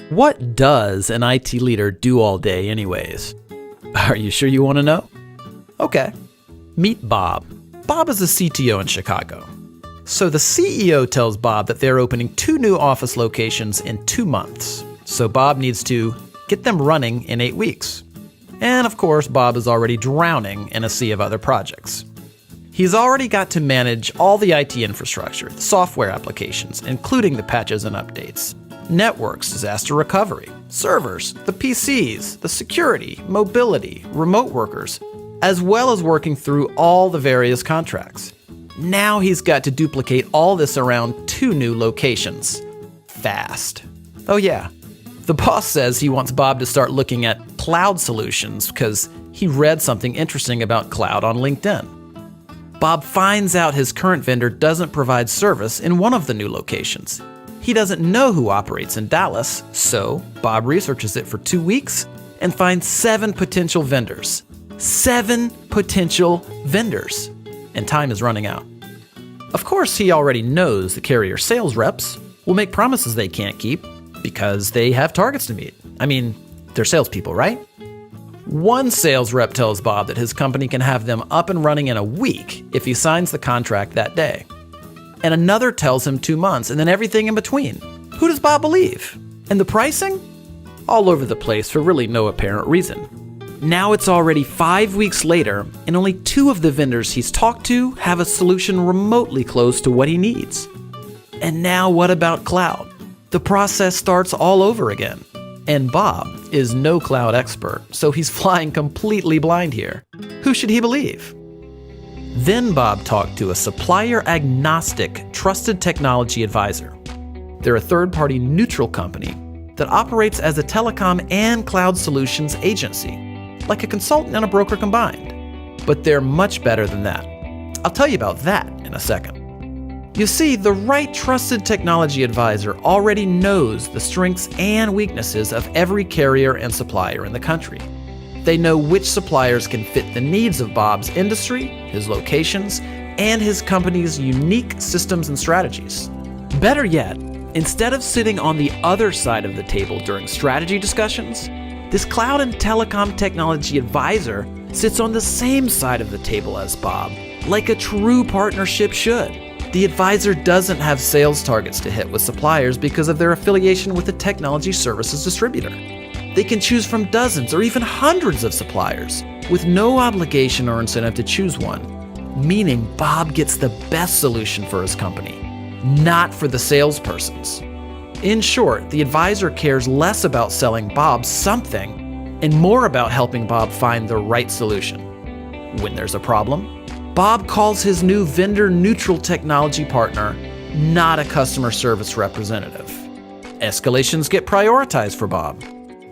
What does an IT leader do all day anyways? Are you sure you want to know? Okay. Meet Bob. Bob is a CTO in Chicago. So the CEO tells Bob that they're opening 2 new office locations in 2 months. So Bob needs to get them running in 8 weeks. And of course, Bob is already drowning in a sea of other projects. He's already got to manage all the IT infrastructure, the software applications, including the patches and updates, networks, disaster recovery, servers, the PCs, the security, mobility, remote workers, as well as working through all the various contracts. Now he's got to duplicate all this around 2 new locations. Fast. Oh yeah, the boss says he wants Bob to start looking at cloud solutions because he read something interesting about cloud on LinkedIn. Bob finds out his current vendor doesn't provide service in one of the new locations. He doesn't know who operates in Dallas, so Bob researches it for 2 weeks and finds 7 potential vendors. 7 potential vendors. And time is running out. Of course, he already knows the carrier sales reps will make promises they can't keep because they have targets to meet. I mean, they're salespeople, right? One sales rep tells Bob that his company can have them up and running in a week if he signs the contract that day. And another tells him 2 months, and then everything in between. Who does Bob believe? And the pricing? All over the place for really no apparent reason. Now it's already 5 weeks later, and only 2 of the vendors he's talked to have a solution remotely close to what he needs. And now what about cloud? The process starts all over again. And Bob is no cloud expert, so he's flying completely blind here. Who should he believe? Then Bob talked to a supplier-agnostic, trusted technology advisor. They're a third-party neutral company that operates as a telecom and cloud solutions agency, like a consultant and a broker combined. But they're much better than that. I'll tell you about that in a second. You see, the right trusted technology advisor already knows the strengths and weaknesses of every carrier and supplier in the country. They know which suppliers can fit the needs of Bob's industry, his locations, and his company's unique systems and strategies. Better yet, instead of sitting on the other side of the table during strategy discussions, this cloud and telecom technology advisor sits on the same side of the table as Bob, like a true partnership should. The advisor doesn't have sales targets to hit with suppliers because of their affiliation with a technology services distributor. They can choose from dozens or even hundreds of suppliers with no obligation or incentive to choose one, meaning Bob gets the best solution for his company, not for the salespersons. In short, the advisor cares less about selling Bob something and more about helping Bob find the right solution. When there's a problem, Bob calls his new vendor-neutral technology partner, not a customer service representative. Escalations get prioritized for Bob.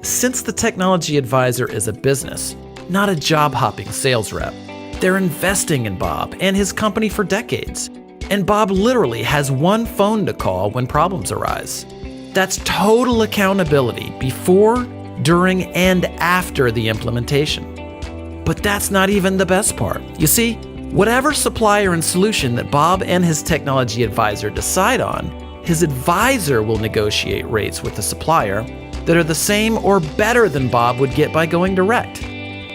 Since the technology advisor is a business, not a job-hopping sales rep, they're investing in Bob and his company for decades. And Bob literally has one phone to call when problems arise. That's total accountability before, during, and after the implementation. But that's not even the best part. You see, whatever supplier and solution that Bob and his technology advisor decide on, his advisor will negotiate rates with the supplier that are the same or better than Bob would get by going direct.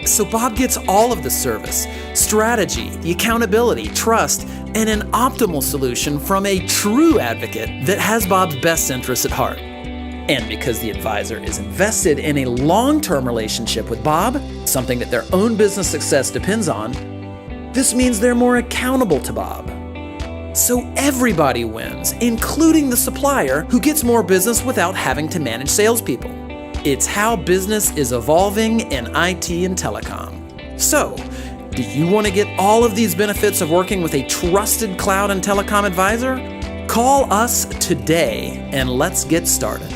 So Bob gets all of the service, strategy, the accountability, trust, and an optimal solution from a true advocate that has Bob's best interests at heart. And because the advisor is invested in a long-term relationship with Bob, something that their own business success depends on, this means they're more accountable to Bob. So everybody wins, including the supplier who gets more business without having to manage salespeople. It's how business is evolving in IT and telecom. So, do you want to get all of these benefits of working with a trusted cloud and telecom advisor? Call us today and let's get started.